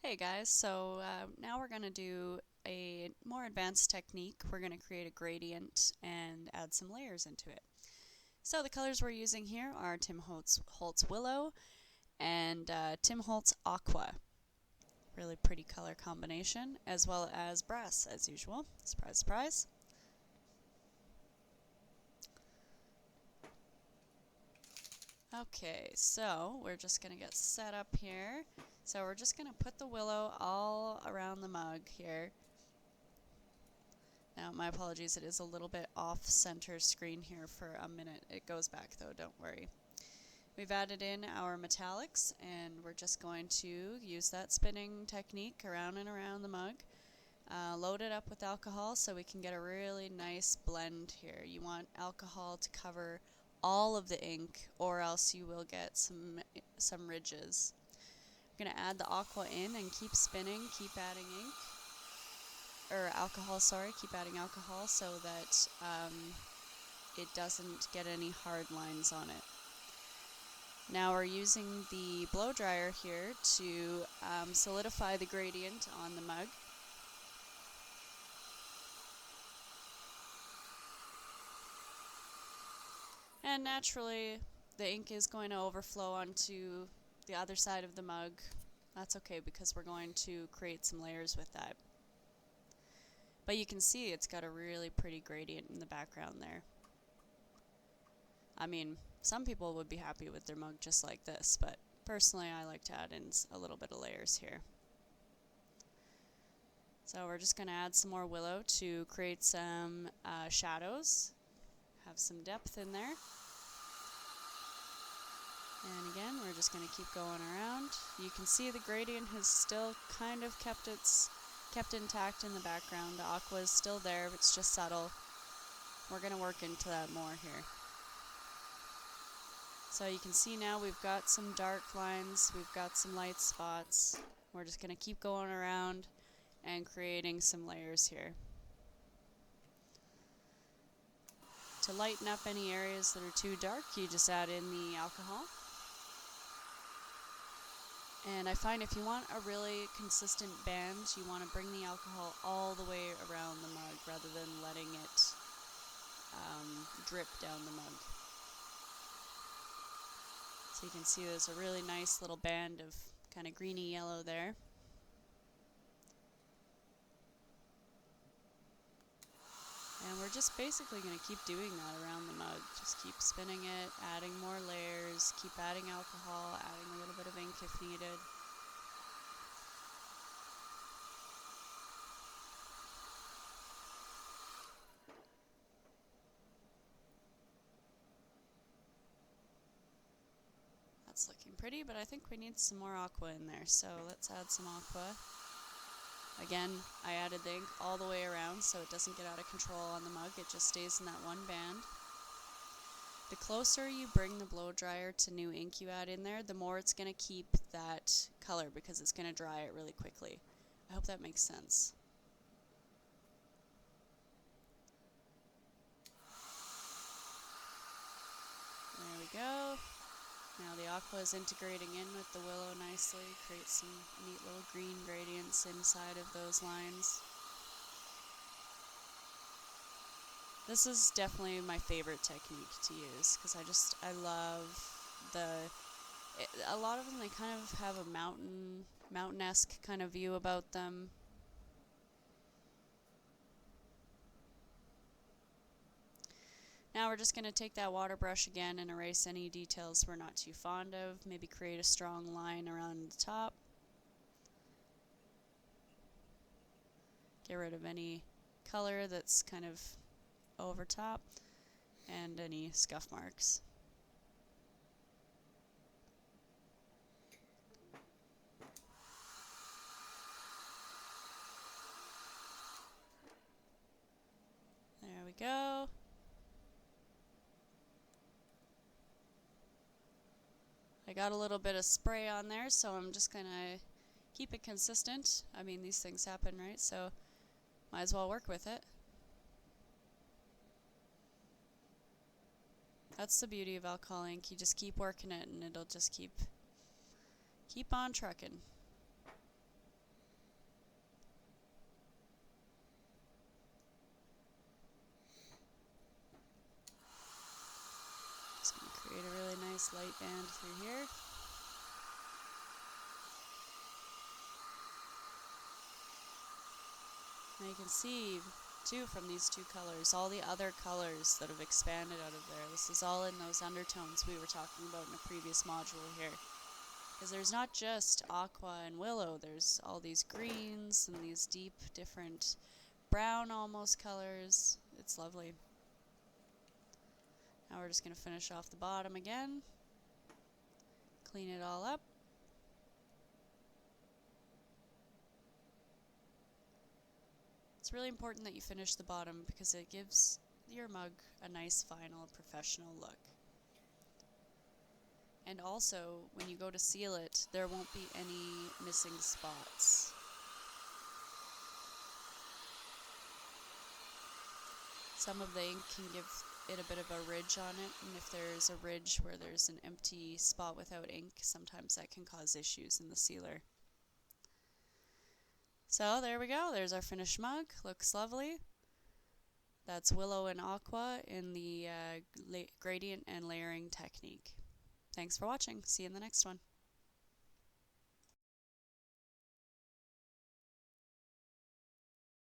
Hey guys, so now we're going to do a more advanced technique. We're going to create a gradient and add some layers into it. So the colors we're using here are Tim Holtz Willow and Tim Holtz Aqua. Really pretty color combination, as well as brass as usual. Surprise, surprise. Okay, so we're just going to get set up here. So we're just going to put the willow all around the mug here. Now, my apologies, it is a little bit off-center screen here for a minute. It goes back though, don't worry. We've added in our metallics, and we're just going to use that spinning technique around and around the mug. Load it up with alcohol so we can get a really nice blend here. You want alcohol to cover all of the ink, or else you will get some ridges. I'm going to add the aqua in and keep spinning, keep adding ink. Or alcohol, sorry, keep adding alcohol so that it doesn't get any hard lines on it. Now we're using the blow dryer here to solidify the gradient on the mug. And naturally, the ink is going to overflow onto the other side of the mug. That's okay because we're going to create some layers with that. But you can see it's got a really pretty gradient in the background there. I mean, some people would be happy with their mug just like this, but personally I like to add in a little bit of layers here. So we're just going to add some more willow to create some shadows, have some depth in there. And again, we're just going to keep going around. You can see the gradient has still kind of kept intact in the background. The aqua is still there, but it's just subtle. We're going to work into that more here. So you can see now we've got some dark lines, we've got some light spots. We're just going to keep going around and creating some layers here. To lighten up any areas that are too dark, you just add in the alcohol. And I find if you want a really consistent band, you want to bring the alcohol all the way around the mug rather than letting it drip down the mug. So you can see there's a really nice little band of kind of greeny yellow there. And we're just basically going to keep doing that around the mug. Just keep spinning it, adding more layers, keep adding alcohol, adding a little bit of ink if needed. That's looking pretty, but I think we need some more aqua in there, so let's add some aqua. Again, I added the ink all the way around so it doesn't get out of control on the mug, it just stays in that one band. The closer you bring the blow dryer to new ink you add in there, the more it's going to keep that color because it's going to dry it really quickly. I hope that makes sense. There we go. Now the aqua is integrating in with the willow nicely, creates some neat little green gradients inside of those lines. This is definitely my favorite technique to use because I love a lot of them, they kind of have a mountain-esque kind of view about them. Now we're just going to take that water brush again and erase any details we're not too fond of. Maybe create a strong line around the top. Get rid of any color that's kind of over top and any scuff marks. There we go. I got a little bit of spray on there, so I'm just going to keep it consistent. I mean, these things happen, right? So might as well work with it. That's the beauty of alcohol ink. You just keep working it and it'll just keep on trucking. nice light band through here. Now you can see too from these two colors all the other colors that have expanded out of there. This is all in those undertones we were talking about in a previous module here. Because there's not just aqua and willow, there's all these greens and these deep different brown almost colors. It's lovely. Now we're just going to finish off the bottom again. Clean it all up. It's really important that you finish the bottom because it gives your mug a nice final professional look. And also, when you go to seal it, there won't be any missing spots. Some of the ink can give it a bit of a ridge on it, and if there's a ridge where there's an empty spot without ink, sometimes that can cause issues in the sealer. So there we go, there's our finished mug, looks lovely. That's willow and aqua in the gradient and layering technique. Thanks for watching, see you in the next one.